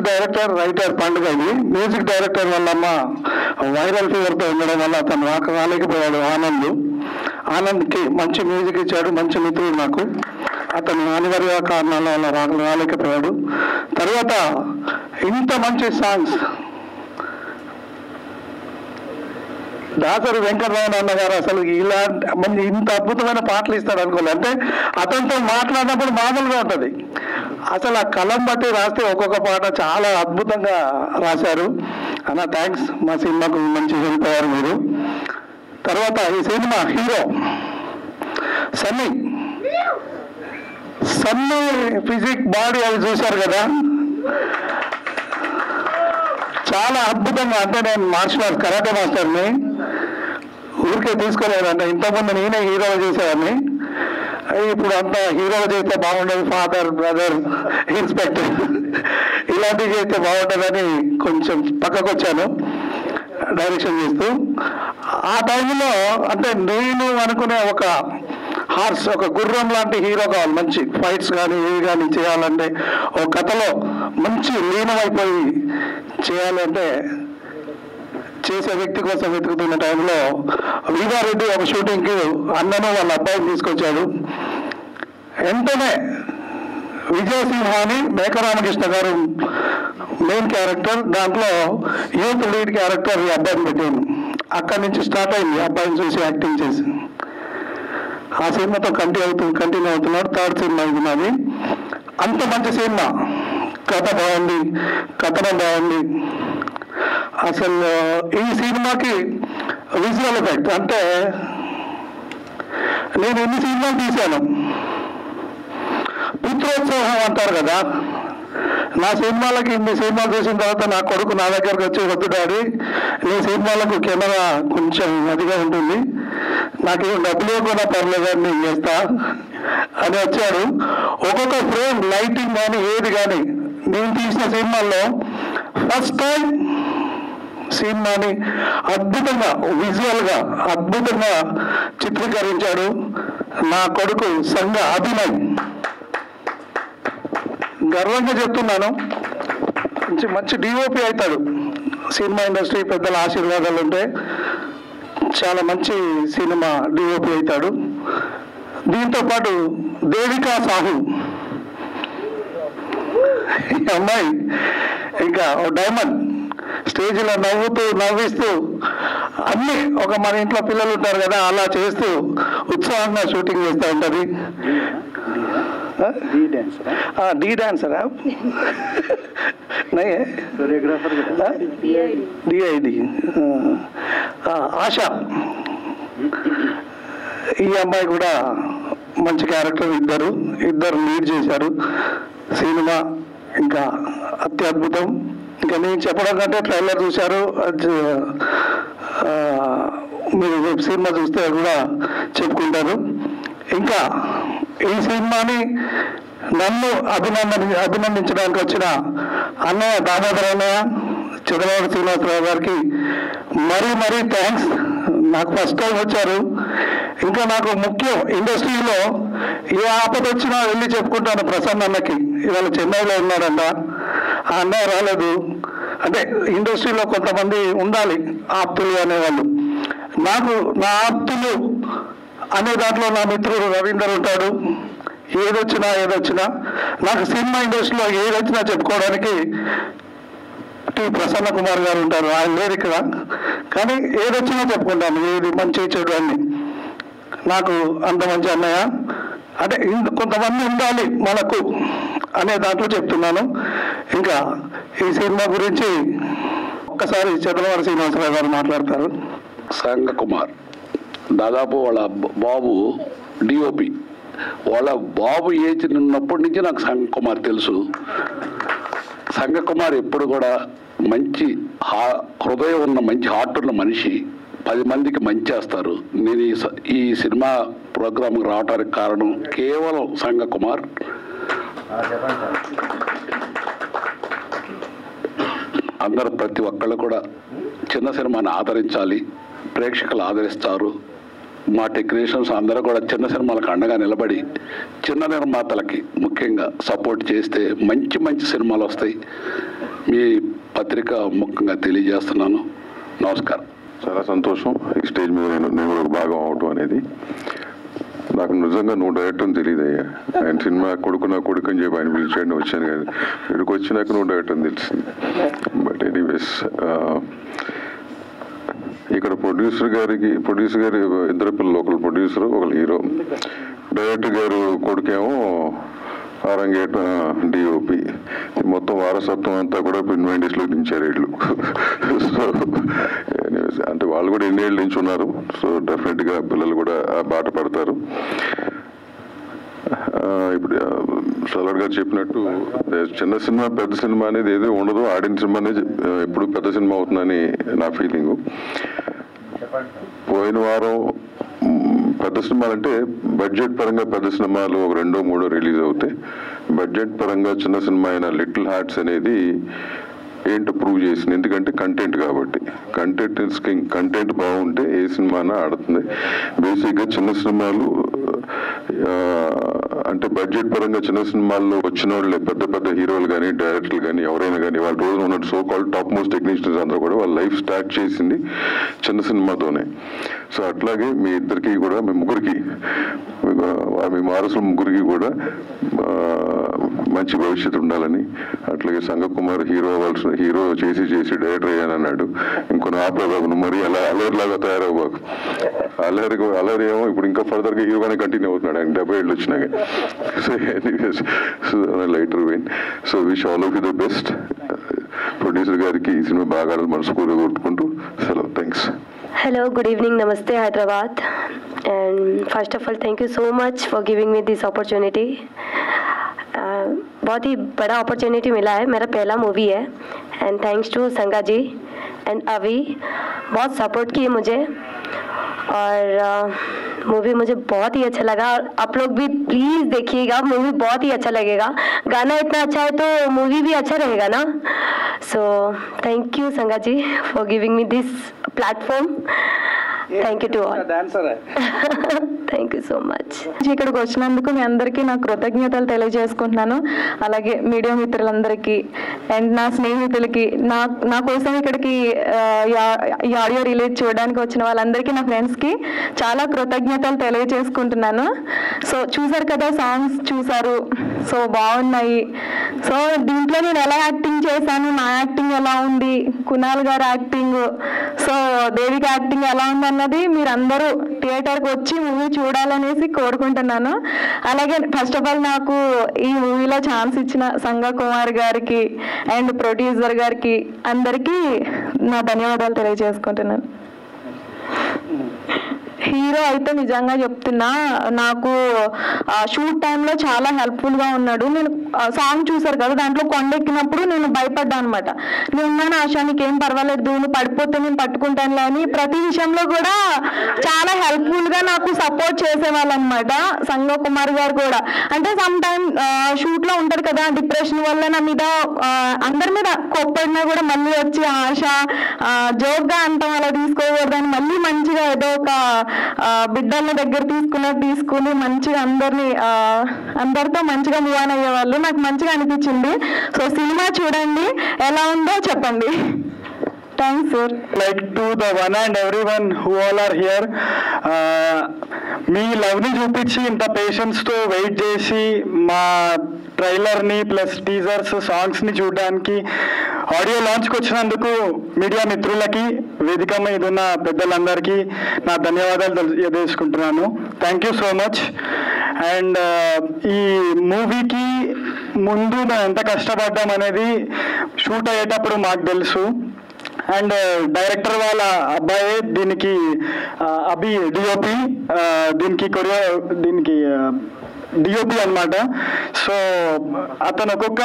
Music director, writer పండుగ. ఇది music director Vallamma viral ఫీవర్తో ఉండడం వల్ల అతను రాలేకపోయాడు. ఆనంద్కి మంచి మ్యూజిక్ ఇచ్చాడు, మంచి మిత్రుడు నాకు. అతను అనివార్య కారణాల వల్ల రాలేకపోయాడు. తర్వాత ఇంత మంచి సాంగ్స్ దాసరి వెంకటరమణ అన్న గారు అసలు ఇలాంటి ఇంత అద్భుతమైన పాటలు ఇస్తాడు అనుకోలేదు. అంటే అతనితో మాట్లాడినప్పుడు మామూలుగా ఉంటుంది, అసలు ఆ కలం బట్టి రాస్తే ఒక్కొక్క పాట చాలా అద్భుతంగా రాశారు అన్న. థ్యాంక్స్, మా సినిమాకు మంచి హెల్ప్ అయ్యారు మీరు. తర్వాత ఈ cinema hero Sunny physique body అవి చూశారు కదా, చాలా అద్భుతంగా. అంటే నేను మార్షల్ ఆర్ట్స్ కరాటే మాస్టర్ని, ఊరికే తీసుకోలేదంటే ఇంతకుముందు నేనే హీరో చేసేవాడిని. ఇప్పుడు అంతా హీరో చేస్తే బాగుండదు, ఫాదర్, బ్రదర్, ఇన్స్పెక్టర్ ఇలాంటివి చేస్తే బాగుంటుందని కొంచెం పక్కకు వచ్చాను డైరెక్షన్ చేస్తూ. ఆ టైంలో అంటే నేను అనుకునే ఒక హార్స్, ఒక గుర్రం లాంటి హీరో కావాలి. మంచి ఫైట్స్ కానీ ఏవి కానీ చేయాలంటే, ఒక కథలో మంచి లీనమైపోయి చేయాలంటే చేసే వ్యక్తి కోసం వెతుకుతున్న టైంలో వీరారెడ్డి ఒక షూటింగ్కి అన్నను వాళ్ళ అబ్బాయిని తీసుకొచ్చాడు. వెంటనే విజయసింహ అని మేకరామకృష్ణ గారు మెయిన్ క్యారెక్టర్, దాంట్లో యూత్ లీడ్ క్యారెక్టర్ ఈ అబ్బాయిని పెట్టాను. అక్కడి నుంచి స్టార్ట్ అయింది అబ్బాయిని చూసి యాక్టింగ్ చేసి. ఆ సినిమాతో కంటిన్యూ అవుతున్నాడు. థర్డ్ సినిమా ఇది నాది. అంత మంచి సినిమా, కథ బాగుంది, కథనం బాగుంది. అసలు ఈ సినిమాకి విజువల్ ఎఫెక్ట్ అంటే నేను ఎన్ని సినిమాలు తీశాను. పుత్రోత్సవం అంటారు కదా, నా సినిమాలకి ఇన్ని సినిమాలు చూసిన తర్వాత నా కొడుకు నా దగ్గరకు వచ్చి, వద్దు డాడీ నీ సినిమాలకు కెమెరా కొంచెం అదిగా ఉంటుంది, నాకేం డబ్బులు కూడా పర్లేదని నేను చేస్తా అని వచ్చాడు. ఒక్కొక్క ఫ్రేమ్ లైటింగ్ కానీ ఏది కానీ నేను తీసిన సినిమాల్లో ఫస్ట్ టైం సినిమాని అద్భుతంగా విజువల్గా అద్భుతంగా చిత్రీకరించాడు నా కొడుకు సంఘ అభినయ్. గర్వంగా చెప్తున్నాను, మంచి డిఓపి అవుతాడు. సినిమా ఇండస్ట్రీ పెద్దల ఆశీర్వాదాలు ఉంటే చాలా మంచి సినిమా డిఓపి అవుతాడు. దీంతో పాటు దేవికా సాహు అమ్మాయి ఇంకా డైమండ్, స్టేజ్లో నవ్విస్తూ అన్నీ ఒక మన ఇంట్లో పిల్లలు ఉంటారు కదా అలా చేస్తూ ఉత్సాహంగా షూటింగ్ చేస్తూ ఉంటుంది. डी डांसर आप नहीं है, कोरियोग्राफर DID ఆశ. ఈ అమ్మాయి కూడా మంచి క్యారెక్టర్, ఇద్దరు లీడ్ చేశారు సినిమా. ఇంకా అత్యద్భుతం. ఇంకా నేను చెప్పడం కంటే ట్రైలర్ చూశారు, మీరు వెబ్ సినిమా చూస్తే కూడా చెప్పుకుంటారు. ఇంకా ఈ సినిమాని నన్ను అభినందించడానికి వచ్చిన అన్నయ్య దామోదర్ అన్నయ్య, చంద్రబాబు శ్రీనివాసరావు గారికి మరీ థ్యాంక్స్. నాకు ఫస్ట్ టైం వచ్చారు. ఇంకా నాకు ముఖ్యం, ఇండస్ట్రీలో ఏ ఆపద వచ్చినా వెళ్ళి చెప్పుకుంటాను ప్రసన్న అన్నకి. ఇవాళ చెన్నైలో ఉన్నాడంట, ఆ అన్నయ్య రాలేదు. అంటే ఇండస్ట్రీలో కొంతమంది ఉండాలి ఆప్తులు అనేవాళ్ళు. నాకు నా ఆప్తులు అనే దాంట్లో నా మిత్రుడు రవీందర్ ఉంటాడు. ఏదొచ్చినా నాకు సినిమా ఇండస్ట్రీలో ఏదొచ్చినా చెప్పుకోవడానికి టి ప్రసన్న కుమార్ గారు ఉంటారు. ఆయన లేరు ఇక్కడ, కానీ ఏదొచ్చినా చెప్పుకుంటాను, ఏది మంచి చెడు అని. నాకు అంత మంచి అన్నయ్య. అంటే కొంతమంది ఉండాలి మనకు అనే దాంట్లో చెప్తున్నాను. ఇంకా ఈ సినిమా గురించి ఒక్కసారి చంద్రబాబు శ్రీనివాసరావు గారు మాట్లాడతారు. సంగ కుమార్ దాదాపు వాళ్ళ బాబు డిఓపి, వాళ్ళ బాబు ఏజ్ ఉన్నప్పటి నుంచి నాకు సంగ కుమార్ తెలుసు. సంగ కుమార్ ఎప్పుడు కూడా మంచి హృదయం ఉన్న, మంచి హార్ట్ ఉన్న మనిషి. 10 మందికి మంచి చేస్తారు. నేను ఈ సినిమా ప్రోగ్రాంకి రావడానికి కారణం కేవలం సంగ కుమార్. అందరూ ప్రతి ఒక్కళ్ళు కూడా చిన్న సినిమాని ఆదరించాలి, ప్రేక్షకులు ఆదరిస్తారు. మా టెక్నీషియన్స్ అందరూ కూడా చిన్న సినిమాలకు అండగా నిలబడి చిన్న నిర్మాతలకి ముఖ్యంగా సపోర్ట్ చేస్తే మంచి సినిమాలు వస్తాయి. మీ పత్రిక ముఖ్యంగా తెలియజేస్తున్నాను. నమస్కారం. చాలా సంతోషం ఈ స్టేజ్ మీద నేను కూడా ఒక భాగం అవటం అనేది. నాకు నిజంగా నువ్వు డైరెక్టర్ అని తెలియదు అయ్యా. ఆయన సినిమా కొడుకు నా కొడుకు అని చెప్పి ఆయన పిలిచాడు, వచ్చాను కానీ ఇక్కడికి వచ్చినాక నువ్వు డైరెక్టర్ అని తెలిసింది. బట్ ఎనీవేస్, ఇక్కడ ప్రొడ్యూసర్ గారు ఇద్దరు పిల్లలు, ఒకరు ప్రొడ్యూసర్ ఒకరు హీరో. డైరెక్టర్ గారు కొడుకేమో ఆరంగేట డిఓపి. మొత్తం వారసత్వం అంతా కూడా ఇన్వెంటీస్లో దించారు వీళ్ళు. సో అంటే వాళ్ళు కూడా ఎన్నేళ్ళు నుంచి ఉన్నారు. సో డెఫినెట్గా పిల్లలు కూడా ఆ బాట పడతారు. ఇప్పుడు సలార్ గారు చెప్పినట్టు చిన్న సినిమా పెద్ద సినిమా అనేది ఏదో ఉండదు. ఆడిన సినిమా అనేది ఎప్పుడు పెద్ద సినిమా అవుతుందని నా ఫీలింగు. పోయిన వారం పెద్ద సినిమాలు అంటే బడ్జెట్ పరంగా పెద్ద సినిమాలు ఒక 2-3 రిలీజ్ అవుతాయి. బడ్జెట్ పరంగా చిన్న సినిమా అయిన లిటిల్ హార్ట్స్ అనేది ఏంటో ప్రూవ్ చేసింది. ఎందుకంటే కంటెంట్ కాబట్టి. కంటెంట్ బాగుంటే ఏ సినిమా ఆడుతుంది. బేసిక్గా చిన్న సినిమాలు అంటే బడ్జెట్ పరంగా చిన్న సినిమాల్లో వచ్చిన వాళ్ళే పెద్ద పెద్ద హీరోలు కానీ డైరెక్టర్లు కానీ ఎవరైనా కానీ వాళ్ళ రోజు ఉన్నట్టు so called top most technicians అందరూ కూడా వాళ్ళ లైఫ్ స్టార్ట్ చేసింది చిన్న సినిమాతోనే. సో అట్లాగే మీ ఇద్దరికి కూడా, మీ ముగ్గురికి, మీ వారసుల ముగ్గురికి కూడా మంచి భవిష్యత్తు ఉండాలని, అట్లాగే సంగకుమార్ హీరో చేసి డైరెక్టర్ అయ్యానన్నాడు. ఇంకొన్ని ఆపేబాబు మరీ అలా అలరిలాగా తయారవ్వబాకు. అలరి ఏమో ఇప్పుడు ఇంకా ఫర్దర్గా హీరోగానే కంటిన్యూ అవుతున్నాడు. ఆయన 70 ఏళ్ళు వచ్చినాక. So lighter vein. So wish all of you the best. Producer గారికి ఈ సినిమా బాగా ఆడాలి మనస్ఫూర్తిగా కొట్టుకుంటూ సెలవు. Thanks. Hello, good evening, Namaste Hyderabad, and first of all thank you so much for giving me this opportunity. बहुत ही बड़ा अपॉर्चुनिटी मिला है, मेरा पहला मूवी है, एंड थैंक्स टू संगा जी एंड अभी बहुत सपोर्ट किए मुझे, और मूवी मुझे बहुत ही अच्छा लगा. और आप लोग भी प्लीज़ देखिएगा, मूवी बहुत ही अच्छा लगेगा. गाना इतना अच्छा है तो मूवी भी अच्छा रहेगा ना. सो thank you Sanga ji for giving me this platform. Thank you to all. Thank you so much. ఇక్కడికి వచ్చినందుకు మీ అందరికీ నా కృతజ్ఞతలు తెలియజేసుకుంటున్నాను. అలాగే మీడియా మిత్రులందరికీ అండ్ నా స్నేహితులకి, నా కోసం ఇక్కడికి ఈ ఆడియో రిలీజ్ చూడడానికి వచ్చిన వాళ్ళందరికీ, నా ఫ్రెండ్స్కి చాలా కృతజ్ఞతలు తెలియజేసుకుంటున్నాను. సో చూసారు కదా, సాంగ్స్ చూసారు, సో బాగున్నాయి. సో దీంట్లో నేను ఎలా యాక్టింగ్ చేశాను, నా యాక్టింగ్ ఎలా ఉంది, కునాల్ గారి యాక్టింగ్, సో దేవిక యాక్టింగ్ ఎలా ఉంది అన్నది మీరందరూ థియేటర్కి వచ్చి మూవీ చూడాలనేసి కోరుకుంటున్నాను. అలాగే ఫస్ట్ ఆఫ్ ఆల్ నాకు ఈ మూవీలో ఛాన్స్ ఇచ్చిన సంగా కుమార్ గారికి అండ్ ప్రొడ్యూసర్ గారికి అందరికీ నా ధన్యవాదాలు తెలియజేసుకుంటున్నాను. హీరో అయితే నిజంగా చెప్తున్నా, నాకు షూట్ టైంలో చాలా హెల్ప్ఫుల్గా ఉన్నాడు. నేను సాంగ్ చూసారు కదా, దాంట్లో కొండెక్కినప్పుడు నేను భయపడ్డా అనమాట. నేను ఉన్నాను ఆశా, నీకేం పర్వాలేదు, నువ్వు పడిపోతే నేను పట్టుకుంటానులే అని ప్రతి విషయంలో కూడా చాలా హెల్ప్ఫుల్గా నాకు సపోర్ట్ చేసేవాళ్ళు అనమాట. సంగా కుమార్ గారు కూడా అంటే సమ్ టైమ్ షూట్లో ఉంటారు కదా, డిప్రెషన్ వల్ల నా మీద అందరి మీద కోప్పడినా కూడా మళ్ళీ వచ్చి ఆశ జోక్గా అంటాం అలా తీసుకోకూడదని మళ్ళీ మంచిగా ఏదో ఒక బిడ్డల దగ్గర తీసుకుని మంచిగా అందరితో మంచిగా మూవ్ ఆన్ అయ్యేవాళ్ళు. నాకు మంచిగా అనిపించింది. సో సినిమా చూడండి, ఎలా ఉందో చెప్పండి. Thanks sir. Like to the one and everyone who all are here, మీ లవ్ని చూపించి ఇంత పేషెన్స్తో వెయిట్ చేసి మా ట్రైలర్ని ప్లస్ టీజర్స్ సాంగ్స్ని చూడడానికి ఆడియో లాంచ్కి వచ్చినందుకు మీడియా మిత్రులకి, వేదిక మీద ఉన్న పెద్దలందరికీ నా ధన్యవాదాలు తెలియజేసుకుంటున్నాను. Thank you so much. And ఈ మూవీకి ముందు మేము ఎంత కష్టపడ్డాం అనేది షూట్ అయ్యేటప్పుడు మాకు తెలుసు. అండ్ డైరెక్టర్ వాళ్ళ అబ్బాయే దీనికి అభి డిఓపి, దీనికి డిఓపి అనమాట. సో అతను ఒక్కొక్క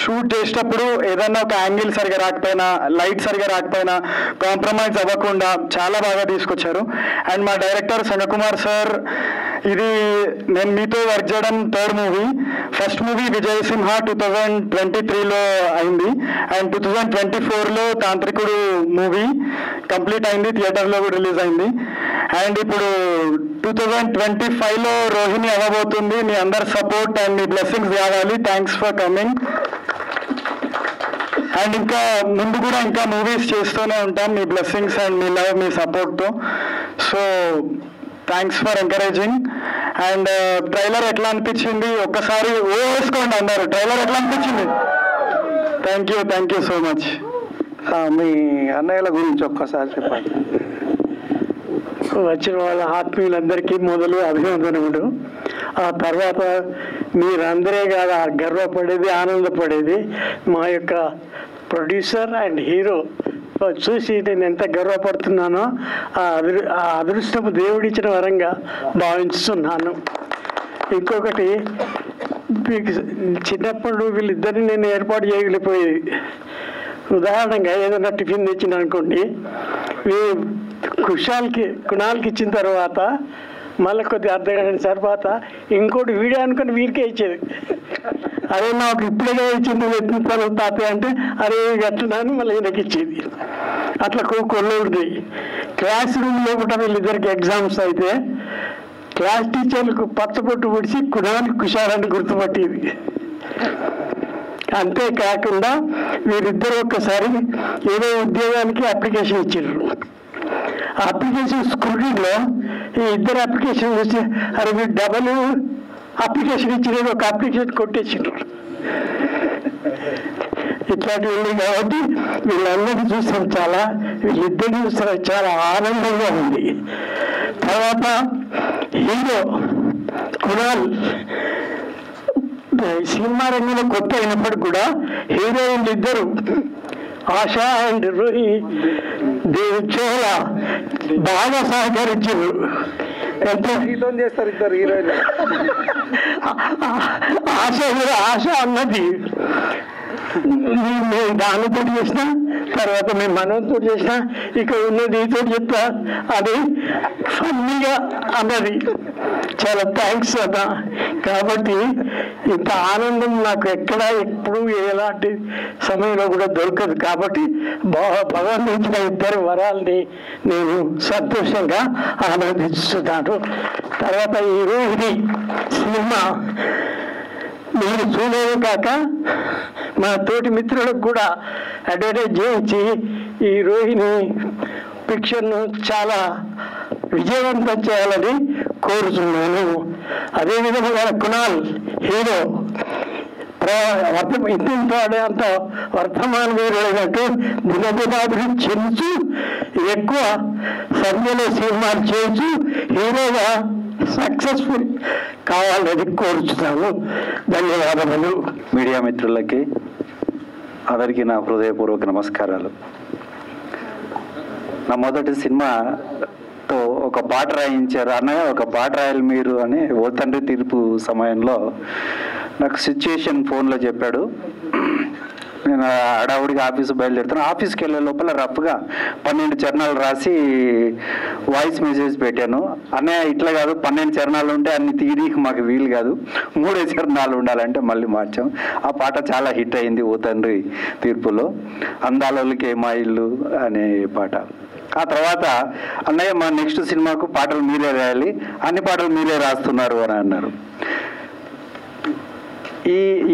షూట్ చేసేటప్పుడు ఏదన్నా ఒక యాంగిల్ సరిగా రాకపోయినా, లైట్ సరిగా రాకపోయినా కాంప్రమైజ్ అవ్వకుండా చాలా బాగా తీసుకొచ్చారు. అండ్ మా డైరెక్టర్ సంగకుమార్ సార్, ఇది నేను మీతో వర్క్ చేయడం 3rd movie. First movie Vijayasimha 2023లో అయింది, అండ్ 2024లో తాంత్రికుడు మూవీ కంప్లీట్ అయింది, థియేటర్లో కూడా రిలీజ్ అయింది. అండ్ ఇప్పుడు 2025లో రోహిణి అవ్వబోతుంది. మీ అందరి సపోర్ట్ అండ్ మీ బ్లెస్సింగ్స్ కావాలి. Thanks for coming. అండ్ ఇంకా ముందు కూడా ఇంకా మూవీస్ చేస్తూనే ఉంటాం మీ బ్లెస్సింగ్స్ అండ్ మీ లవ్ మీ సపోర్ట్తో. So thanks for encouraging. And trailer ఎట్లా అనిపించింది ఒక్కసారి వేసుకోండి అన్నారు. ట్రైలర్ ఎట్లా అనిపించింది? Thank you so much. మీ అన్నయ్యల గురించి ఒక్కసారి చెప్పండి. వచ్చిన వాళ్ళ ఆత్మీయులందరికీ మొదలు అభినందనములు. ఆ తర్వాత మీరందరే కాదు గర్వపడేది ఆనందపడేది మా యొక్క ప్రొడ్యూసర్ అండ్ హీరో చూసి నేను ఎంత గర్వపడుతున్నానో ఆ అదృష్టము దేవుడిచ్చిన వరంగా భావిస్తున్నాను. ఇంకొకటి మీకు చిన్నప్పుడు వీళ్ళిద్దరిని నేను ఏర్పాటు చేయగలిగిపోయేది. ఉదాహరణగా ఏదైనా టిఫిన్ తెచ్చిన అనుకోండి, కుణాల్కి ఇచ్చిన తర్వాత మళ్ళీ కొద్ది అర్ధగంట తర్వాత ఇంకోటి వీడియో అనుకుని వీరికే ఇచ్చేది. అదే నాకు ఇప్పుడే ఇచ్చింది ఎత్తుతాను తాతయ్య అంటే అరే అట్లా మళ్ళీ ఈయనకి ఇచ్చేది. అట్లా కొన్ని ఉంటాయి. క్లాస్ రూమ్ లోపల వీళ్ళిద్దరికి ఎగ్జామ్స్ అయితే క్లాస్ టీచర్లకు పచ్చబొట్టు పొడిచి కుణానికి కుషారాన్ని గుర్తుపట్టేది. అంతేకాకుండా వీరిద్దరు ఒక్కసారి ఏదో ఉద్యోగానికి అప్లికేషన్ ఇచ్చారు. ఆ అప్లికేషన్ స్క్రూటీలో ఈ ఇద్దరు అప్లికేషన్ చూసి అరే మీరు డబల్ అప్లికేషన్ ఇచ్చినది ఒక అప్లికేషన్ కొట్టేసిండ్రు. ఇట్లాంటివి ఉంది కాబట్టి వీళ్ళందరినీ చూసాం, వీళ్ళిద్దరిని చూసాం, చాలా ఆనందంగా ఉంది. తర్వాత హీరో కుణాల్ సినిమా రంగంలో కొత్త అయినప్పటికీ కూడా హీరోయిన్లు ఇద్దరు ఆశా అండ్ రోహి చాలా బాగా సహకరించారు. చేస్తారు ఇద్దరు హీరోయిన్. ఆశ అన్నది మేము దానితో చేసిన తర్వాత మేము మనతో చేసిన ఇక ఉన్నది ఈతో చెప్తా అది ఫన్నీగా అన్నది. చాలా థ్యాంక్స్ అదా. కాబట్టి ఇంత ఆనందం నాకు ఎప్పుడు ఎలాంటి సమయంలో కూడా దొరకదు. కాబట్టి భగవంతుడు ఇచ్చిన ఇద్దరు వరాల్ని నేను సంతోషంగా ఆనందిస్తున్నాను. తర్వాత ఈ రోహిణి సినిమా నేను చూడలేదు కాక మా తోటి మిత్రులకు కూడా అడ్వర్టైజ్ చేయించి ఈ రోహిణి పిక్చర్ను చాలా విజయవంతం చేయాలని కోరుతున్నాను. అదేవిధంగా కుణాల్ హీరో అంత వర్తమాన వీరుడైనట్టు దినదినాభివృద్ధి చెందుతూ ఎక్కువ సంఖ్యలో సినిమాలు చేస్తూ హీరోగా సక్సెస్ఫుల్ కావాలని కోరుచున్నాను. ధన్యవాదములు. మీడియా మిత్రులకి అందరికీ నా హృదయపూర్వక నమస్కారాలు. నా మొదటి సినిమాతో ఒక పాట రాయించారు అన్నయ్య, ఒక పాట రాయాలి మీరు అని ఓ తండ్రి తీర్పు సమయంలో నాకు సిచ్యుయేషన్ ఫోన్లో చెప్పాడు. నేను హడావుడిగా ఆఫీసు బయలుదేరుతాను. ఆఫీస్కి వెళ్ళే లోపల రఫ్గా 12 చరణాలు రాసి వాయిస్ మెసేజ్ పెట్టాను. అన్నయ్య ఇట్లా కాదు, 12 చరణాలు ఉంటే అన్ని తీయడానికి మాకు వీలు కాదు, 3 చరణాలు ఉండాలంటే మళ్ళీ మార్చాం. ఆ పాట చాలా హిట్ అయింది ఓ తండ్రి తీర్పులో. అందాలకి మా ఇల్లు అనే పాట. ఆ తర్వాత అన్నయ్య మా నెక్స్ట్ సినిమాకు పాటలు మీరే రాయాలి, అన్ని పాటలు మీరే రాస్తున్నారు అని అన్నారు.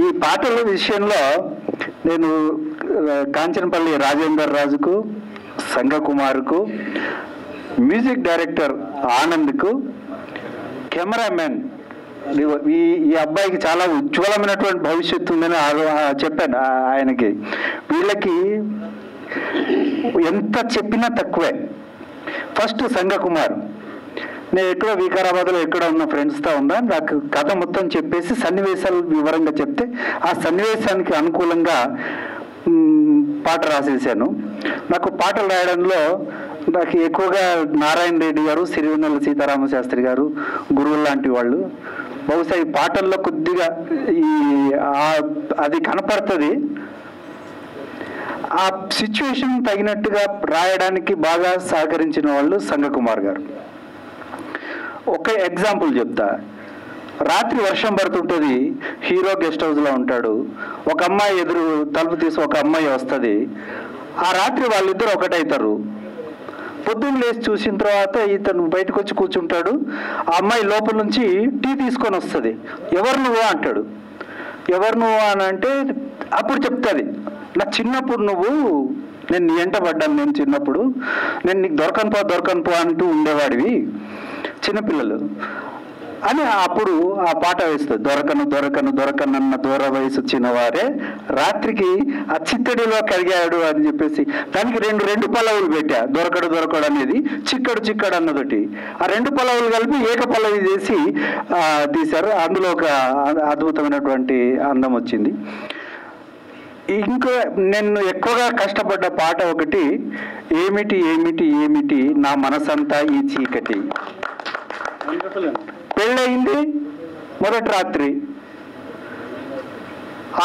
ఈ పాటల విషయంలో నేను కాంచనపల్లి రాజేందర్ రాజుకు, సంగకుమార్కు, మ్యూజిక్ డైరెక్టర్ ఆనంద్కు, కెమెరామెన్ ఈ అబ్బాయికి చాలా ఉజ్వలమైనటువంటి భవిష్యత్తు ఉందని చెప్పాను ఆయనకి. వీళ్ళకి ఎంత చెప్పినా తక్కువే. ఫస్ట్ సంగకుమార్, నేను ఎక్కడో వికారాబాద్లో ఎక్కడ ఉన్న ఫ్రెండ్స్తో ఉన్నా, నాకు కథ మొత్తం చెప్పేసి సన్నివేశాలు వివరంగా చెప్తే ఆ సన్నివేశానికి అనుకూలంగా పాట రాసేసాను. నాకు పాటలు రాయడంలో నాకు ఎక్కువగా నారాయణ రెడ్డి గారు, సిరివెన్నెల సీతారామ శాస్త్రి గారు గురువులు లాంటి వాళ్ళు. బహుశా ఈ పాటల్లో కొద్దిగా అది కనపడుతుంది. ఆ సిచ్యువేషన్ తగినట్టుగా రాయడానికి బాగా సహకరించిన వాళ్ళు సంగకుమార్ గారు. ఒక ఎగ్జాంపుల్ చెప్తా. రాత్రి వర్షం పడుతుంటుంది, హీరో గెస్ట్ హౌస్లో ఉంటాడు. ఒక అమ్మాయి ఎదురు తలుపు తీసి ఒక అమ్మాయి వస్తుంది. ఆ రాత్రి వాళ్ళిద్దరు ఒకటవుతారు. పొద్దున్న లేచి చూసిన తర్వాత ఇతను బయటకు వచ్చి కూర్చుంటాడు. ఆ అమ్మాయి లోపల నుంచి టీ తీసుకొని వస్తుంది. ఎవరు నువ్వు అంటాడు. ఎవరు నువ్వు అని అంటే అప్పుడు చెప్తుంది నా చిన్నప్పుడు నేను నీ వెంట పడ్డాను, నేను చిన్నప్పుడు నేను నీకు దొరకను పో అంటూ ఉండేవాడివి చిన్నపిల్లలు అని అప్పుడు ఆ పాట వేస్తుంది. దొరకనన్న దూర వయసు చిన్నవారే రాత్రికి ఆ చిత్తడిలో కరిగాడు అని చెప్పేసి దానికి రెండు పల్లవులు పెట్టా. దొరకడు అనేది చిక్కడు అన్నదొటి, ఆ 2 పల్లవులు కలిపి ఏక పల్లవి చేసి తీశారు. అందులో ఒక అద్భుతమైనటువంటి అందం వచ్చింది. ఇంకో నేను ఎక్కువగా కష్టపడ్డ పాట ఒకటి, ఏమిటి నా మనసంతా ఈ చీకటి. పెళ్ళయింది మొదటి రాత్రి,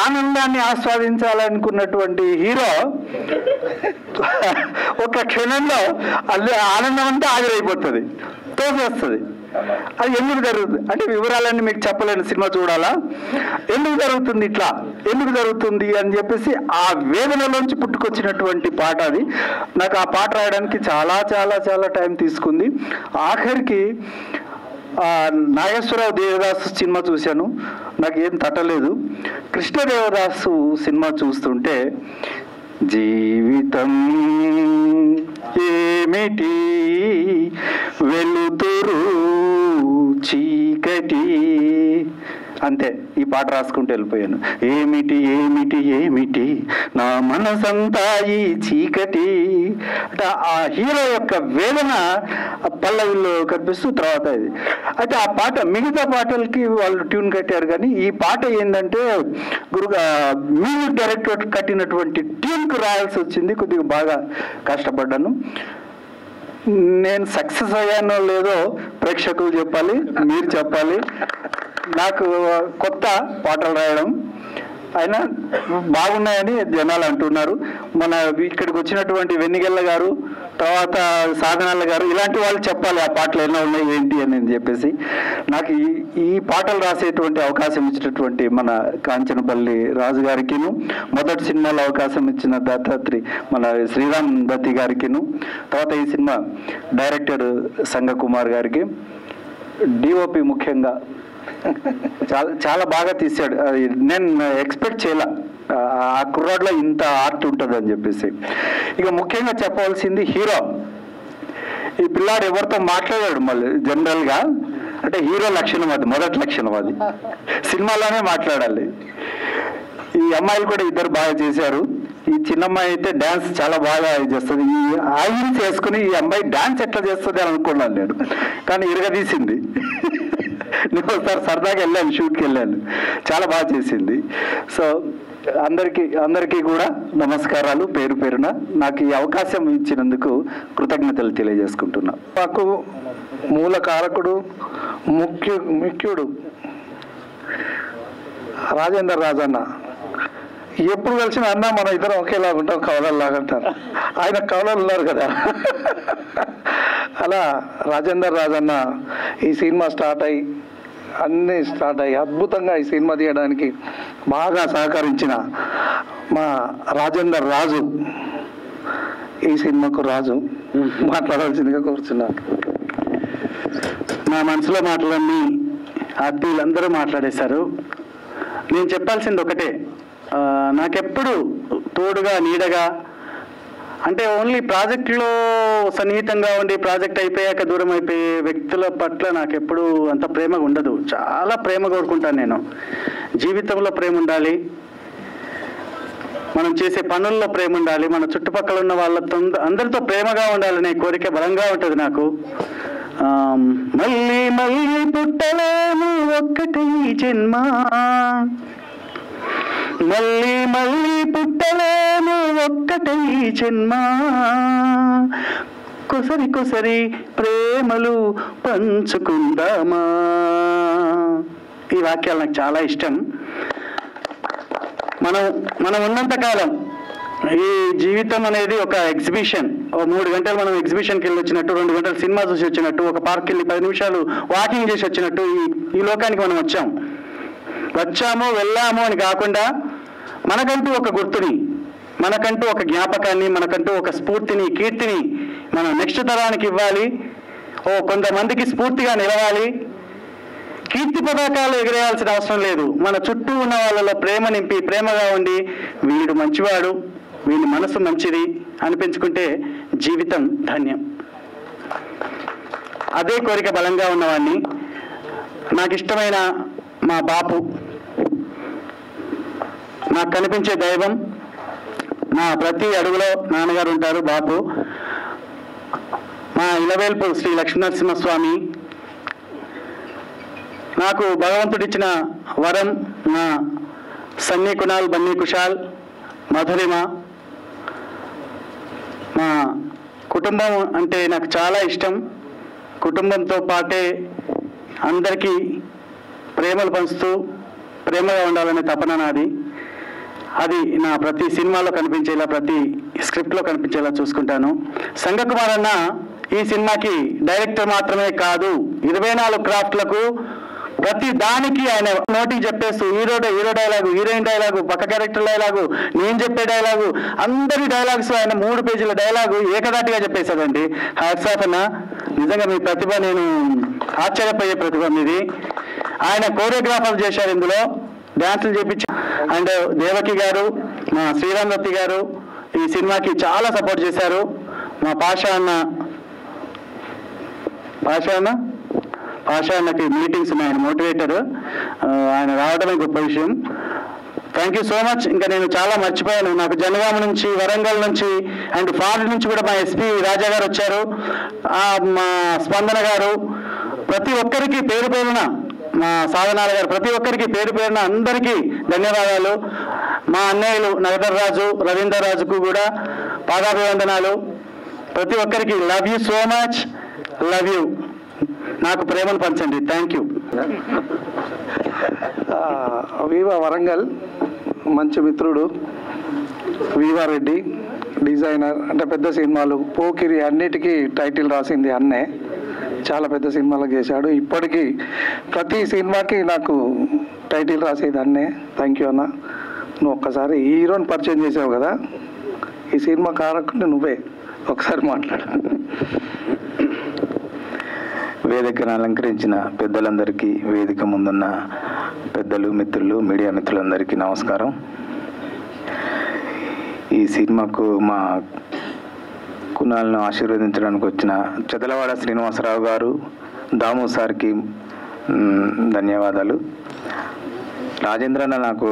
ఆనందాన్ని ఆస్వాదించాలనుకున్నటువంటి హీరో ఒక క్షణంలో ఆనందం అంతా ఆవిరైపోతుంది, తోసేస్తుంది. అది ఎందుకు జరుగుతుంది అంటే వివరాలన్నీ మీకు చెప్పలేను, సినిమా చూడాలా. ఎందుకు జరుగుతుంది అని చెప్పేసి ఆ వేదనలోంచి పుట్టుకొచ్చినటువంటి పాట అది. నాకు ఆ పాట రాయడానికి చాలా చాలా చాలా టైం తీసుకుంది. ఆఖరికి నాగేశ్వరరావు దేవదాసు సినిమా చూశాను, నాకు ఏం తట్టలేదు. కృష్ణదేవదాసు సినిమా చూస్తుంటే జీవితం ఏమిటి వెలుతురు చీకటి, అంతే. ఈ పాట రాసుకుంటూ వెళ్ళిపోయాను. ఏమిటి నా మనసంతా ఈ చీకటి అంటే ఆ హీరో యొక్క వేదన పల్లవిలో కనిపిస్తూ తర్వాత ఇది. అయితే ఆ పాట మిగతా పాటలకి వాళ్ళు ట్యూన్ కట్టారు, కానీ ఈ పాట ఏంటంటే మ్యూజిక్ డైరెక్టర్ కట్టినటువంటి ట్యూన్కి రాయాల్సి వచ్చింది. కొద్దిగా బాగా కష్టపడ్డాను. నేను సక్సెస్ అయ్యానో లేదో ప్రేక్షకులు చెప్పాలి, మీరు చెప్పాలి. నాకు కొత్త పాటలు రాయడం అయినా బాగున్నాయని జనాలు అంటున్నారు. మన ఇక్కడికి వచ్చినటువంటి వెన్నిగెల్ల గారు, తర్వాత సాధనాల గారు, ఇలాంటి వాళ్ళు చెప్పాలి ఆ పాటలు ఎలా ఉన్నాయి ఏంటి అని చెప్పేసి. నాకు ఈ పాటలు రాసేటువంటి అవకాశం ఇచ్చినటువంటి మన కాంచనపల్లి రాజు గారికిను, మొదటి సినిమాలో అవకాశం ఇచ్చిన దత్తాత్రి మన శ్రీరామ్ దత్తి గారికిను, తర్వాత ఈ సినిమా డైరెక్టర్ సంగకుమార్ గారికి, డిఓపి ముఖ్యంగా చాలా బాగా తీశాడు. నేను ఎక్స్పెక్ట్ చేయలే ఆ కుర్రాడ్లో ఇంత ఆర్ట్ ఉంటుంది అని చెప్పేసి. ఇక ముఖ్యంగా చెప్పవలసింది హీరో. ఈ పిల్లాడు ఎవరితో మాట్లాడాడు మళ్ళీ జనరల్గా, అంటే హీరో లక్షణం అది, మొదటి లక్షణం అది, సినిమాలోనే మాట్లాడాలి. ఈ అమ్మాయిలు కూడా ఇద్దరు బాగా చేశారు. ఈ చిన్నమ్మాయి అయితే డ్యాన్స్ చాలా బాగా చేస్తుంది. ఈ ఆయిల్ చేసుకుని ఈ అమ్మాయి డ్యాన్స్ ఎట్లా చేస్తుంది అని అనుకున్నాను నేను, కానీ ఇరగదీసింది. నేను ఒకసారి సరదాగా వెళ్ళాను, షూట్కి వెళ్ళాను, చాలా బాగా చేసింది. సో అందరికీ కూడా నమస్కారాలు పేరు పేరున. నాకు ఈ అవకాశం ఇచ్చినందుకు కృతజ్ఞతలు తెలియజేసుకుంటున్నా. మాకు మూల కారకుడు ముఖ్యుడు రాజేందర్ రాజన్న. ఎప్పుడు కలిసిన అన్న మనం ఇద్దరం ఒకేలాగా ఉంటాం, కవలల్లాగా అంటారు. ఆయన కవలలు ఉన్నారు కదా. అలా రాజేందర్ రాజన్న ఈ సినిమా స్టార్ట్ అయ్యి అద్భుతంగా ఈ సినిమా తీయడానికి బాగా సహకరించిన మా రాజేందర్ రాజు, ఈ సినిమాకు రాజు మాట్లాడాల్సిందిగా కోరుచున్నాను. నా మనసులో మాటలన్నీ ఆత్మీయులందరూ మాట్లాడేశారు. నేను చెప్పాల్సింది ఒకటే, నాకెప్పుడు తోడుగా నీడగా, అంటే ఓన్లీ ప్రాజెక్టులో సన్నిహితంగా ఉండి ప్రాజెక్ట్ అయిపోయాక దూరం అయిపోయే వ్యక్తుల పట్ల నాకు ఎప్పుడు అంత ప్రేమగా ఉండదు. చాలా ప్రేమ కోరుకుంటాను నేను. జీవితంలో ప్రేమ ఉండాలి, మనం చేసే పనుల్లో ప్రేమ ఉండాలి, మన చుట్టుపక్కల ఉన్న వాళ్ళతో అందరితో ప్రేమగా ఉండాలనే కోరిక బలంగా ఉంటుంది నాకు. మళ్ళీ మళ్ళీ పుట్టలేము ఒక్కటే జన్మ, మళ్ళీ మళ్ళీ పుట్టలేము ఒక్కటే జన్మ, కొసరి ప్రేమలు పంచుకుందామా. ఈ వాక్యాలు నాకు చాలా ఇష్టం. మనం ఉన్నంతకాలం ఈ జీవితం అనేది ఒక ఎగ్జిబిషన్. 3 గంటలు మనం ఎగ్జిబిషన్కి వెళ్ళి వచ్చినట్టు, 2 గంటలు సినిమా చూసి వచ్చినట్టు, ఒక పార్క్కి వెళ్ళి 10 నిమిషాలు వాకింగ్ చేసి వచ్చినట్టు ఈ లోకానికి మనం వచ్చాము వెళ్ళాము అని కాకుండా మనకంటూ ఒక గుర్తుని, మనకంటూ ఒక జ్ఞాపకాన్ని, మనకంటూ ఒక స్ఫూర్తిని, కీర్తిని మనం నెక్స్ట్ తరానికి ఇవ్వాలి. కొంతమందికి స్ఫూర్తిగా నిలవాలి. కీర్తి పతాకాలు ఎగిరేయాల్సిన అవసరం లేదు. మన చుట్టూ ఉన్న వాళ్ళలో ప్రేమ నింపి ప్రేమగా ఉండి వీడు మంచివాడు, వీడి మనసు మంచిది అనిపించుకుంటే జీవితం ధన్యం. అదే కోరిక బలంగా ఉన్నవాడిని. నాకు ఇష్టమైన మా బాపు, నాకు కనిపించే దైవం, నా ప్రతి అడుగులో నాన్నగారు ఉంటారు బాపు. మా ఇలవేల్పు శ్రీ లక్ష్మీనరసింహస్వామి, నాకు భగవంతుడిచ్చిన వరం నా సన్నీ కునాల్, బన్నీ కుషాల్, మధురిమ. మా కుటుంబం అంటే నాకు చాలా ఇష్టం. కుటుంబంతో పాటే అందరికీ ప్రేమలు పంచుతూ ప్రేమగా ఉండాలనే తపన నాది. అది నా ప్రతి సినిమాలో కనిపించేలా, ప్రతి స్క్రిప్ట్లో కనిపించేలా చూసుకుంటాను. సంగకుమార్ అన్న ఈ సినిమాకి డైరెక్టర్ మాత్రమే కాదు, 24 క్రాఫ్ట్లకు ప్రతి దానికి ఆయన నోటికి చెప్పేస్తూ హీరో డైలాగు, హీరోయిన్ డైలాగు, పక్క క్యారెక్టర్ డైలాగు, నేను చెప్పే డైలాగు, అందరి డైలాగ్స్ ఆయన 3 పేజీల డైలాగు ఏకదాటిగా చెప్పేశాడండి. హ్యాట్స్ ఆఫ్ అన్న, నిజంగా మీ ప్రతిభ, నేను ఆశ్చర్యపోయే ప్రతిభ మీది. ఆయన కోరియోగ్రాఫర్ చేశారు, ఇందులో డ్యాన్సులు చేయించారు. అండ్ దేవకి గారు, మా శ్రీరామ్ దత్తి గారు ఈ సినిమాకి చాలా సపోర్ట్ చేశారు. మా పాషా అన్నకి మీటింగ్స్ ఉన్నాయి, ఆయన మోటివేటర్, ఆయన రావడమే గొప్ప విషయం. Thank you so much. ఇంకా నేను చాలా మర్చిపోయాను. నాకు జనగామ నుంచి, వరంగల్ నుంచి అండ్ ఫారెన్ నుంచి కూడా మా ఎస్పీ రాజా గారు వచ్చారు, మా స్పందన గారు, ప్రతి ఒక్కరికి పేరు పేరున, మా సాధనాల గారు, ప్రతి ఒక్కరికి పేరు పేరున అందరికీ ధన్యవాదాలు. మా అన్నయ్యలు నగదర్ రాజు, రవీందర్ రాజుకు కూడా పాదాభివందనాలు. ప్రతి ఒక్కరికి love you so much, love you. నాకు ప్రేమను పంచండి. Thank you. వీవా వరంగల్ మంచి మిత్రుడు, వీవా రెడ్డి డిజైనర్, అంటే పెద్ద సినిమాలు పోకిరి అన్నిటికీ టైటిల్ రాసింది అన్నే. చాలా పెద్ద సినిమాలకు చేశాడు. ఇప్పటికీ ప్రతి సినిమాకి నాకు టైటిల్ రాసేది అన్నే. థ్యాంక్ యూ అన్న. నువ్వు ఒక్కసారి హీరోని పరిచయం చేసావు కదా, ఈ సినిమా కారకుండా నువ్వే ఒకసారి మాట్లాడు. వేదికను అలంకరించిన పెద్దలందరికీ, వేదిక ముందున్న పెద్దలు, మిత్రులు, మీడియా మిత్రులందరికీ నమస్కారం. ఈ సినిమాకు మా కునాల్ను ఆశీర్వదించడానికి వచ్చిన చెదలవాడ శ్రీనివాసరావు గారు, దాము సార్కి ధన్యవాదాలు. రాజేంద్ర అన్న నాకు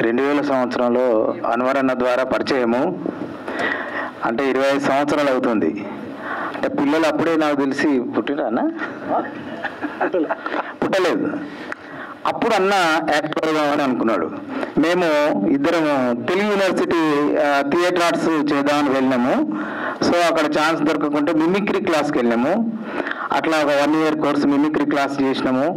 2000 సంవత్సరంలో అన్వర్ అన్న ద్వారా పరిచయము. అంటే 25 సంవత్సరాలు అవుతుంది. అంటే పిల్లలు అప్పుడే నాకు తెలిసి పుట్టిరా అన్న? పుట్టలేదు. అప్పుడు అన్న యాక్టర్ కావాలని అనుకున్నాడు. మేము ఇద్దరము తెలుగు యూనివర్సిటీ థియేటర్ ఆర్ట్స్ చేద్దామని వెళ్ళినాము. సో అక్కడ ఛాన్స్ దొరకకుంటే మిమిక్రీ క్లాస్కి వెళ్ళాము. అట్లా ఒక 1 year కోర్స్ మిమిక్రీ క్లాస్ చేసినాము.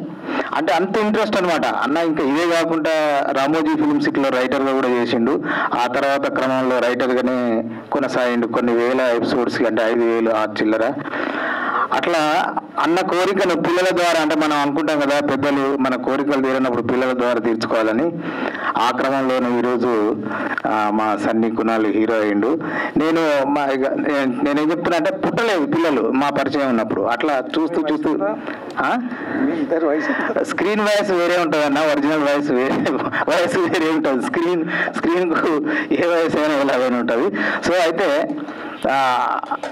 అంటే అంత ఇంట్రెస్ట్ అనమాట అన్న. ఇంకా ఇదే కాకుండా రామోజీ ఫిల్మ్ సిటీలో రైటర్గా కూడా చేసిండు. ఆ తర్వాత క్రమంలో రైటర్గానే కొనసాగిండు కొన్ని వేల ఎపిసోడ్స్కి, అంటే 5,000 ఆ చిల్లర. అట్లా అన్న కోరికను పిల్లల ద్వారా, అంటే మనం అనుకుంటాం కదా పెద్దలు మన కోరికలు తీరినప్పుడు పిల్లల ద్వారా తీర్చుకోవాలని, ఆ క్రమంలోనే ఈరోజు మా సన్నీ కునాల్ హీరో అయ్యిండు. నేనేం చెప్తున్నా అంటే పుట్టలేదు పిల్లలు మా పరిచయం ఉన్నప్పుడు. అట్లా చూస్తూ స్క్రీన్ వాయిస్ వేరే ఉంటుంది అన్న, ఒరిజినల్ వాయిస్ వేరే ఉంటుంది. స్క్రీన్కు ఏ వయసు అయినా ఎలాగైనా ఉంటుంది. సో అయితే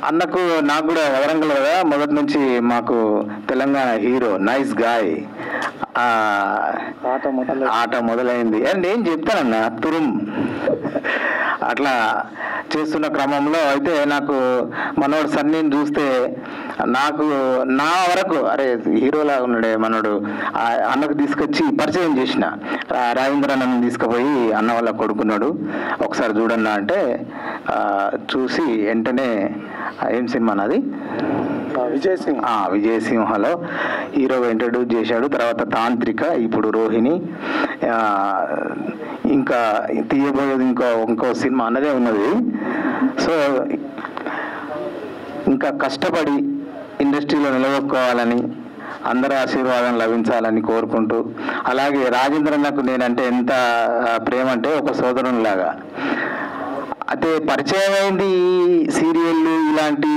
అన్నకు నాకు కూడా వరంగల్ కదా మొదటి నుంచి మాకు తెలంగాణ హీరో, నైస్ గాయ్, ఆట మొదలైంది అని నేను చెప్తానన్న తురుం. అట్లా చేస్తున్న క్రమంలో అయితే నాకు మనోడు సన్నీని చూస్తే నాకు నా వరకు అరే హీరోలా ఉన్నాడే మనోడు, అన్నకు తీసుకొచ్చి పరిచయం చేసిన. రాజేంద్ర అన్నని తీసుకుపోయి అన్న వాళ్ళ కొడుకున్నాడు, ఒకసారి చూడన్నా అంటే చూసి వెంటనే ఏం సినిమా నాది విజయసింహలో హీరోగా ఇంట్రడ్యూస్ చేశాడు. తర్వాత తాంత్రిక, ఇప్పుడు రోహిణి, ఇంకా తీయబోయేది ఇంకో సినిమా అన్నదే ఉన్నది. సో ఇంకా కష్టపడి ఇండస్ట్రీలో నిలదొక్కోవాలని, అందరి ఆశీర్వాదం లభించాలని కోరుకుంటూ, అలాగే రాజేంద్ర నాకు నేనంటే ఎంత ప్రేమ అంటే ఒక సోదరునిలాగా. అయితే పరిచయం అయింది సీరియళ్ళు ఇలాంటి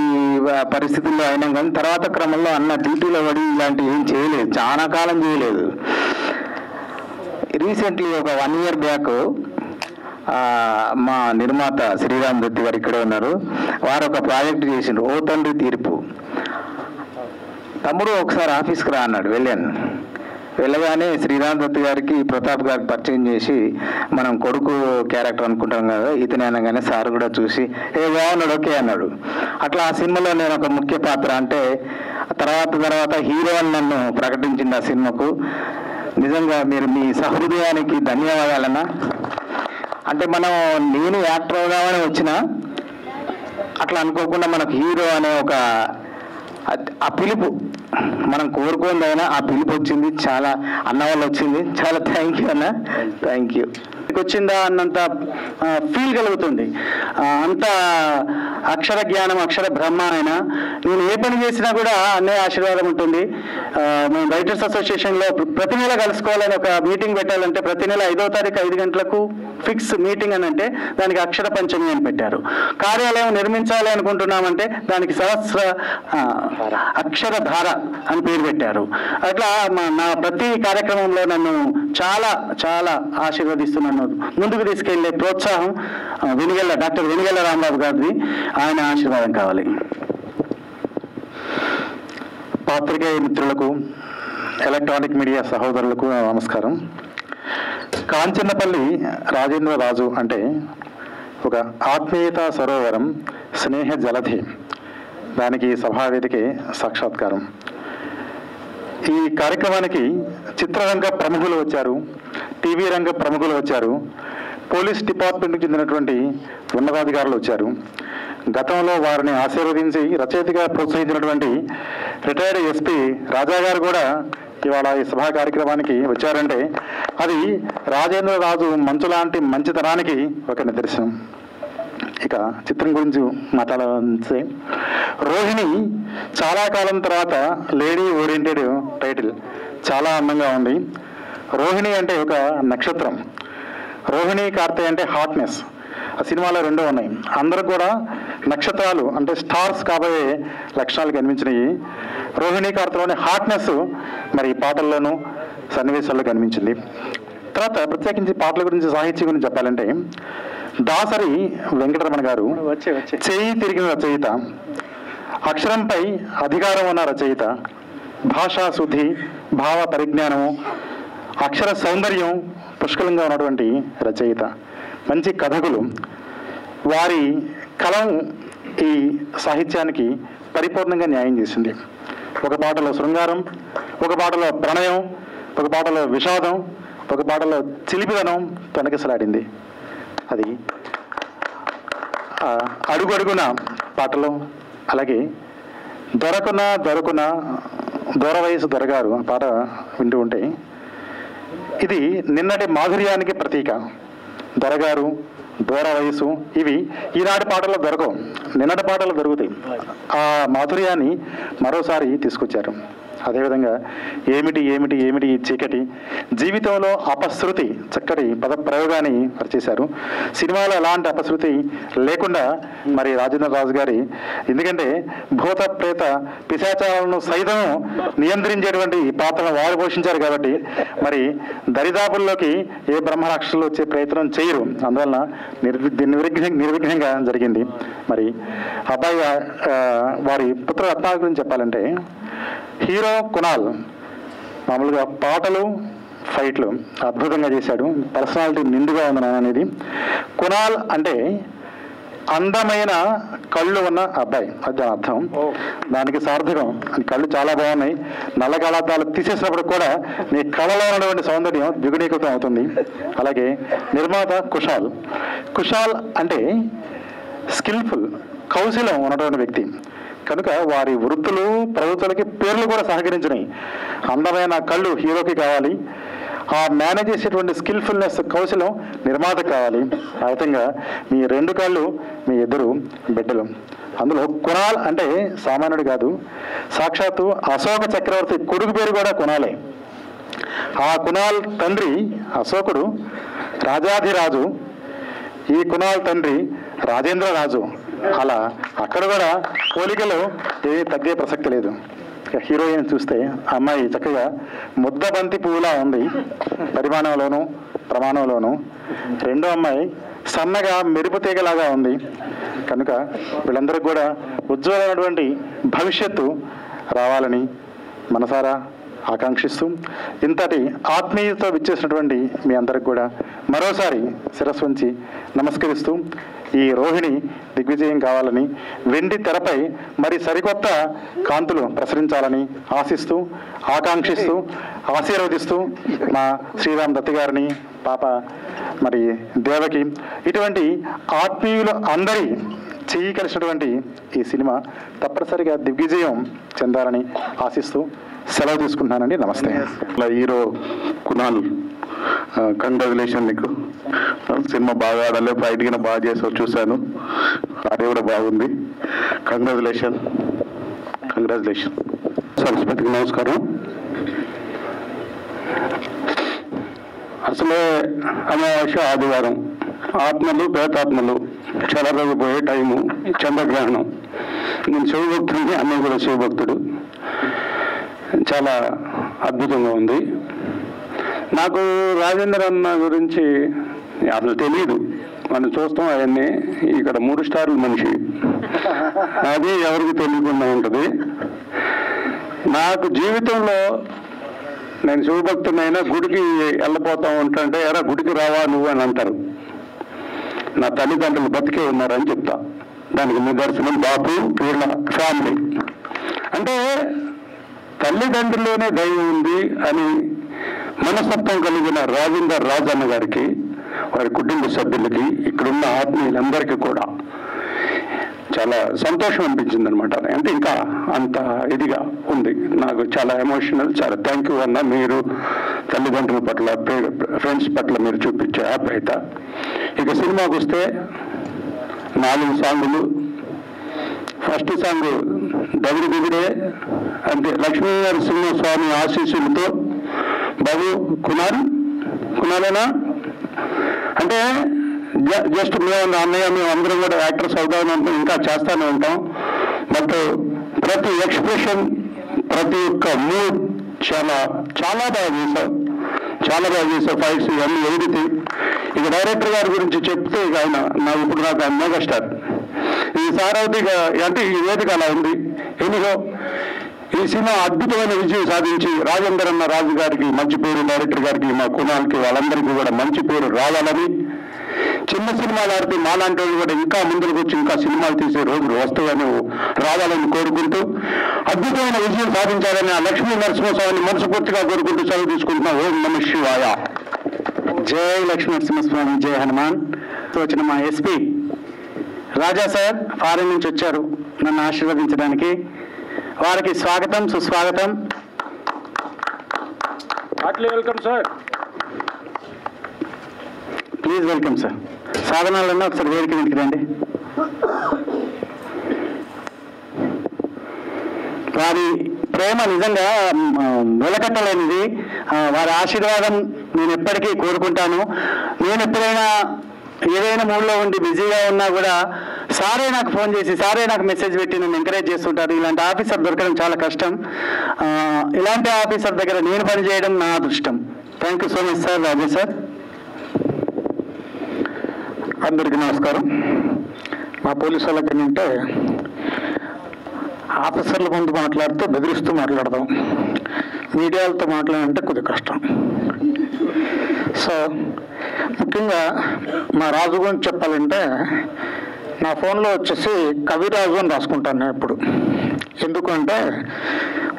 పరిస్థితుల్లో అయినా కానీ తర్వాత క్రమంలో అన్న డ్యూటీలో పడి ఇలాంటివి ఏం చేయలేదు, చాలా కాలం చేయలేదు. రీసెంట్లీ ఒక 1 year బ్యాక్ మా నిర్మాత శ్రీరామ్ దత్తి గారు ఇక్కడే ఉన్నారు, వారు ఒక ప్రాజెక్ట్ చేసిండ్రు, ఓ తండ్రి తీర్పు. తమ్ముడు ఒకసారి ఆఫీస్కి రా అన్నాడు, వెళ్ళాను. వెళ్ళగానే శ్రీరామ్ దత్తి గారికి ప్రతాప్ గారికి పరిచయం చేసి, మనం కొడుకు క్యారెక్టర్ అనుకుంటాం కదా ఇతనే అనగానే సార్ కూడా చూసి బాగున్నాడు ఓకే అన్నాడు. అట్లా ఆ సినిమాలో నేను ఒక ముఖ్య పాత్ర, అంటే తర్వాత హీరో అని నన్ను ప్రకటించింది ఆ సినిమాకు. నిజంగా మీరు మీ సహృదయానికి ధన్యవాదాలన్నా. అంటే నేను యాక్టర్ అవుదామని వచ్చిన అట్లా అనుకోకుండా మనకు హీరో అనే ఒక ఆ పిలుపు మనం కోరుకుందైనా ఆ పిలుపు వచ్చింది, చాలా అన్న వల్ల వచ్చింది. చాలా థ్యాంక్ యూ అన్న, థ్యాంక్ యూ. వచ్చిందా అన్నంత ఫీల్ కలుగుతుంది. అంత అక్షర జ్ఞానం, అక్షర బ్రహ్మ ఆయన. నేను ఏ పని చేసినా కూడా అన్నే ఆశీర్వాదం ఉంటుంది. మేము రైటర్స్ అసోసియేషన్లో ప్రతి నెల కలుసుకోవాలని ఒక మీటింగ్ పెట్టాలంటే ప్రతి నెల 5వ తారీఖు 5 గంటలకు ఫిక్స్ మీటింగ్ అని అంటే దానికి అక్షర పంచమి అని పెట్టారు. కార్యాలయం నిర్మించాలి అనుకుంటున్నామంటే దానికి సహస్ర అక్షరధార అని పేరు పెట్టారు. అట్లా నా ప్రతి కార్యక్రమంలో నన్ను చాలా చాలా ఆశీర్వదిస్తున్నాను. ముందుకు తీసుకెళ్లే ప్రోత్సాహం డాక్టర్ వెనిగెల్ల రాంబాబు గారిది, ఆయన ఆశీర్వాదం కావాలి. పాత్రికేయ మిత్రులకు, ఎలక్ట్రానిక్ మీడియా సహోదరులకు నమస్కారం. కాంచన్నపల్లి రాజేంద్ర రాజు అంటే ఒక ఆత్మీయత సరోవరం, స్నేహ జలధి. దానికి సభావేదికే సాక్షాత్కారం. ఈ కార్యక్రమానికి చిత్రరంగ ప్రముఖులు వచ్చారు, టీవీ రంగ ప్రముఖులు వచ్చారు, పోలీస్ డిపార్ట్మెంట్కి చెందినటువంటి ఉన్నతాధికారులు వచ్చారు. గతంలో వారిని ఆశీర్వదించి రచయితగా ప్రోత్సహించినటువంటి రిటైర్డ్ ఎస్పీ రాజా గారు కూడా ఇవాళ ఈ సభా కార్యక్రమానికి వచ్చారంటే అది రాజేంద్ర రాజు మంచు లాంటి మంచితనానికి ఒక నిదర్శనం. ఇక చిత్రం గురించి మాట్లాడాలంటే, రోహిణి చాలా కాలం తర్వాత లేడీ ఓరియంటెడ్ టైటిల్, చాలా అందంగా ఉంది. రోహిణి అంటే ఒక నక్షత్రం, రోహిణి కార్తె అంటే హాట్నెస్. ఆ సినిమాలో 2 ఉన్నాయి. అందరూ కూడా నక్షత్రాలు అంటే స్టార్స్ కాబోయే లక్షణాలు కనిపించినాయి. రోహిణి కార్తెలోని హాట్నెస్ మరి పాటల్లోనూ సన్నివేశాల్లో కనిపించింది. తర్వాత ప్రత్యేకించి పాటల గురించి, సాహిత్యం గురించి చెప్పాలంటే, దాసరి వెంకటరమణ గారు చేయి తిరిగిన రచయిత, అక్షరంపై అధికారం ఉన్న రచయిత, భాషా శుద్ధి, భావ పరిజ్ఞానము, అక్షర సౌందర్యం పుష్కలంగా ఉన్నటువంటి రచయిత, మంచి కథకులు. వారి కలం ఈ సాహిత్యానికి పరిపూర్ణంగా న్యాయం చేసింది. ఒక పాటలో శృంగారం, ఒక పాటలో ప్రణయం, ఒక పాటలో విషాదం, ఒక పాటలో చిలిపిదనం తొనకిసలాడింది. అది అడుగడుగున పాటలు. అలాగే దొరకున దొర వయసు దొరగారు పాట వింటూ ఉంటే ఇది నిన్నటి మాధుర్యానికి ప్రతీక. దొరగారు, దూర వయసు ఇవి ఈనాటి పాటల్లో దొరకవు, నిన్నటి పాటలు దొరుకుతాయి. ఆ మాధుర్యాన్ని మరోసారి తీసుకొచ్చారు. అదేవిధంగా ఏమిటి ఏమిటి ఏమిటి ఈ చీకటి, జీవితంలో అపశృతి చక్కటి పద ప్రయోగాన్ని పరిచేశారు. సినిమాలో ఎలాంటి అపశృతి లేకుండా మరి రాజేంద్ర రాజు గారి, ఎందుకంటే భూత ప్రేత పిశాచాలను సైతం నియంత్రించేటువంటి పాత్రను వారు పోషించారు కాబట్టి మరి దరిదాపుల్లోకి ఏ బ్రహ్మరాక్షసులు వచ్చే ప్రయత్నం చేయరు. అందువలన నిర్విఘ్నంగా జరిగింది. మరి అబ్బాయి వారి పుత్ర రత్నాల గురించి చెప్పాలంటే, హీరో కునాల్ మామూలుగా పాటలు ఫైట్లు అద్భుతంగా చేశాడు. పర్సనాలిటీ నిండుగా ఉంది అనేది. కునాల్ అంటే అందమైన కళ్ళు ఉన్న అబ్బాయి, అది దాని అర్థం. దానికి సార్థకం. కళ్ళు చాలా బాగున్నాయి, నల్ల కళాద్దాలు తీసేసినప్పుడు కూడా నీ కళలో ఉన్నటువంటి సౌందర్యం ద్విగుణీకృతం అవుతుంది. అలాగే నిర్మాత కుషాల్ అంటే స్కిల్ఫుల్, కౌశలం ఉన్నటువంటి వ్యక్తి కనుక వారి వృత్తులు ప్రవృత్తులకి పేర్లు కూడా సహకరించినాయి. అందమైన కళ్ళు హీరోకి కావాలి, ఆ మేనేజ్ చేసేటువంటి స్కిల్ఫుల్నెస్, కౌశలం నిర్మాతకు కావాలి. ఆ విధంగా మీ 2 కళ్ళు మీ 2 బిడ్డలు. అందులో కునాల్ అంటే సామాన్యుడు కాదు, సాక్షాత్తు అశోక చక్రవర్తి కొడుకు పేరు కూడా కునాలే. ఆ కునాల్ తండ్రి అశోకుడు రాజాధిరాజు, ఈ కునాల్ తండ్రి రాజేంద్ర రాజు, అలా అక్కడ కూడా పోలికలు ఏమీ తగ్గే ప్రసక్తి లేదు. హీరోయిన్ చూస్తే అమ్మాయి చక్కగా ముద్దబంతి పువ్వులా ఉంది పరిమాణంలోనూ ప్రమాణంలోనూ. రెండో అమ్మాయి సన్నగా మెరుపు తీగలాగా ఉంది. కనుక వీళ్ళందరికీ కూడా ఉజ్వలమైనటువంటి భవిష్యత్తు రావాలని మనసారా ఆకాంక్షిస్తూ ఇంతటి ఆత్మీయతతో విచ్చేసినటువంటి మీ అందరికి కూడా మరోసారి శిరస్సు వంచి నమస్కరిస్తూ ఈ రోహిణి దిగ్విజయం కావాలని, వెండి తెరపై మరి సరికొత్త కాంతులు ప్రసరించాలని ఆశిస్తూ ఆకాంక్షిస్తూ ఆశీర్వదిస్తూ మా శ్రీరామ్ దత్తి గారిని, పాప మరి దేవకి, ఇటువంటి ఆత్మీయులు అందరి చెయ్యి కలిసినటువంటి ఈ సినిమా తప్పనిసరిగా దిగ్విజయం చెందాలని ఆశిస్తూ సెలవు తీసుకుంటున్నానండి. నమస్తే. హీరో కునాల్, కంగ్రాచులేషన్ నీకు. సినిమా బాగా ఆడాలి, ఫైట్ కింద బాగా చేసావు, చూశాను. అది కూడా బాగుంది. కంగ్రాచులేషన్. సరస్వతికి నమస్కారం. అసలే అమావాస్య ఆదివారం, ఆత్మలు ప్రేతాత్మలు చెలరగిపోయే టైము, చంద్రగ్రహణం. నేను శివభక్తుడిని, అన్నయ్య కూడా శివభక్తుడు. చాలా అద్భుతంగా ఉంది. నాకు రాజేంద్ర అన్న గురించి అసలు తెలియదు. మనం చూస్తాం అవన్నీ. ఇక్కడ 3 స్టార్ల మనిషి, అది ఎవరికి తెలియకుండా ఉంటుంది. నాకు జీవితంలో నేను శివభక్తునైనా గుడికి వెళ్ళిపోతా ఉంటుంటే, ఎరా గుడికి రావా నువ్వు అని అంటారు. నా తల్లిదండ్రులు బతికే ఉన్నారని చెప్తా. దానికి నిదర్శనం బాపు వీళ్ళ ఫ్యామిలీ. అంటే తల్లిదండ్రుల్లోనే దైవం ఉంది అని మనస్తత్వం కలిగిన రాజేందర్ రాజ్ అన్న గారికి, వారి కుటుంబ సభ్యులకి, ఇక్కడున్న ఆత్మీయులందరికీ కూడా చాలా సంతోషం అనిపించింది అనమాట. అంటే ఇంకా అంత ఇదిగా ఉంది. నాకు చాలా ఎమోషనల్. చాలా థ్యాంక్ యూ అన్న. మీరు తల్లిదండ్రుల పట్ల, ఫ్రెండ్స్ పట్ల మీరు చూపించే ఆప్యాయత. ఇక సినిమాకి వస్తే 4 సాంగులు. ఫస్ట్ సాంగ్ దగుడు దిగుడే, అంటే లక్ష్మీ నరసింహస్వామి ఆశీస్సులతో బాబు కునాలేనా అంటే జస్ట్ మేము అన్నయ్య మేము అందరం కూడా యాక్టర్స్ అవుతామని ఉంటాం, ఇంకా చేస్తానే ఉంటాం. బట్ ప్రతి ఎక్స్ప్రెషన్, ప్రతి ఒక్క మూడ్ చాలా చాలా బాగా చేశాం. చాలా బాగా చేశాం. ఫైట్స్ ఇవన్నీ ఎదుగుతాయి. ఇక డైరెక్టర్ గారి గురించి చెప్తే ఇక ఆయన ఇప్పుడు నాకు మెగాస్టార్. ఈ సారవతిగా అంటే ఈ వేదిక అలా ఉంది. ఎనిగో ఈ సినిమా అద్భుతమైన విజయం సాధించి రాజేందర్ అన్న రాజు గారికి మంచి పేరు, డైరెక్టర్ గారికి, మా కునాల్కి, వాళ్ళందరికీ కూడా మంచి పేరు రావాలని, చిన్న సినిమాలు ఆడితే మాలాంటి వాళ్ళు కూడా ఇంకా ముందుకు వచ్చి ఇంకా సినిమాలు తీసే రోజులు వస్తాయని రావాలని కోరుకుంటూ అద్భుతమైన విజయం సాధించాలని ఆ లక్ష్మీ నరసింహస్వామిని మనస్ఫూర్తిగా కోరుకుంటూ సెలవు తీసుకుంటున్నా. ఓం నమః శివాయ. జై లక్ష్మీ నరసింహస్వామి, జై హనుమాన్. వచ్చిన మా ఎస్పీ రాజా సార్ ఫారెన్ నుంచి వచ్చారు నన్ను ఆశీర్వదించడానికి. వారికి స్వాగతం, సుస్వాగతం. Welcome sir. Please welcome sir. సాధనాలన్నా ఒకసారి వేదిక వెంటకి రండి. వారి ప్రేమ నిజంగా వెలకట్టలేనిది. వారి ఆశీర్వాదం నేను ఎప్పటికీ కోరుకుంటాను. నేను ఎప్పుడైనా ఏదైనా మూడ్లో ఉండి బిజీగా ఉన్నా కూడా సారే నాకు ఫోన్ చేసి, సారే నాకు మెసేజ్ పెట్టి నన్ను ఎంకరేజ్ చేస్తుంటారు. ఇలాంటి ఆఫీసర్ దొరకడం చాలా కష్టం. ఇలాంటి ఆఫీసర్ దగ్గర నేను పనిచేయడం నా అదృష్టం. Thank you so much sir. Raje sir. అందరికీ నమస్కారం. మా పోలీసు వాళ్ళకి ఏంటంటే ఆఫీసర్ల ముందు మాట్లాడితే బెదిరిస్తూ మాట్లాడదాం, మీడియాలతో మాట్లాడాలంటే కొద్దిగా కష్టం. సో ముఖ్యంగా మా రాజు గురించి చెప్పాలంటే నా ఫోన్లో వచ్చేసి కవిరాజు అని రాసుకుంటాను నేను ఎప్పుడు. ఎందుకంటే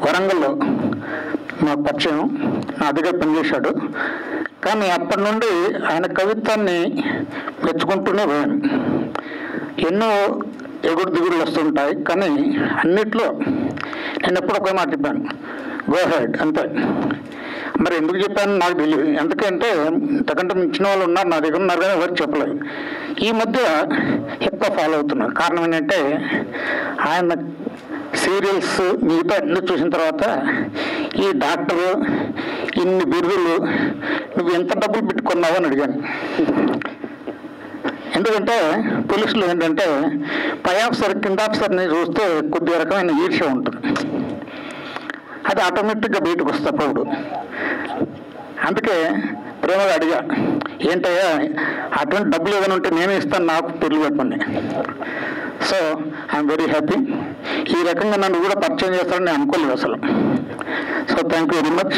వరంగల్లో మాకు పరిచయం, నా దగ్గర పనిచేశాడు. కానీ అప్పటి నుండి ఆయన కవిత్వాన్ని మెచ్చుకుంటూనే పోయాను. ఎన్నో ఎగుడు దిగుడులు వస్తుంటాయి, కానీ అన్నిట్లో నేను ఎప్పుడు ఒకే మాట చెప్పాను, గో హెడ్ అంతే. మరి ఎందుకు చెప్పాను నాకు తెలియదు. ఎందుకంటే ఇంతకంటే మించిన వాళ్ళు ఉన్నారు, నా దగ్గర ఉన్నారు, కానీ ఎవరికి చెప్పలేదు. ఈ మధ్య ఎక్కువ ఫాలో అవుతున్నారు. కారణం ఏంటంటే ఆయన సీరియల్స్ మిగతా అన్ని చూసిన తర్వాత ఈ డాక్టరు ఇన్ని బిరుదులు నువ్వు ఎంత డబ్బులు పెట్టుకున్నావు అని అడిగాను. ఎందుకంటే పోలీసులు ఏంటంటే పై ఆఫీసర్ కింద ఆఫీసర్ని చూస్తే కొద్ది రకమైన ఈర్ష్య ఉంటుంది, అది ఆటోమేటిక్గా బయటకు వస్తప్పుడు. అందుకే ప్రేమగా అడిగా, ఏంటయ్యా అటువంటి డబ్బులు ఏదైనా ఉంటే నేనే ఇస్తాను, నాకు పెళ్లి పెట్టండి. So I'm very happy. ఈ రకంగా నన్ను కూడా పరిచయం చేస్తారని నేను అనుకోలేదు అసలు. So thank you very much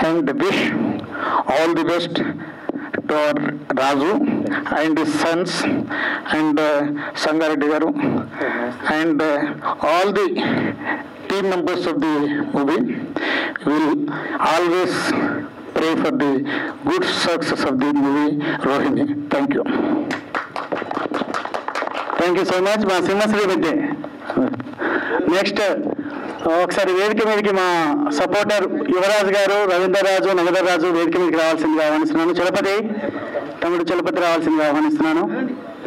and wish all the best to our Raju and his sons and Sangareddy గారు and all the team members of the movie. Will always pray for the good success of the movie Rohini. Thank you. Thank you so much మా సింహశ్రీ మధ్య. Next ఒకసారి వేదిక మీదకి మా supporter యువరాజు గారు, రవీంద్రరాజు, నగదరాజు వేదిక మీదకి రావాల్సిందిగా ఆహ్వానిస్తున్నాను. చలపతి తమ్ముడు చలపతి రావాల్సిందిగా ఆహ్వానిస్తున్నాను.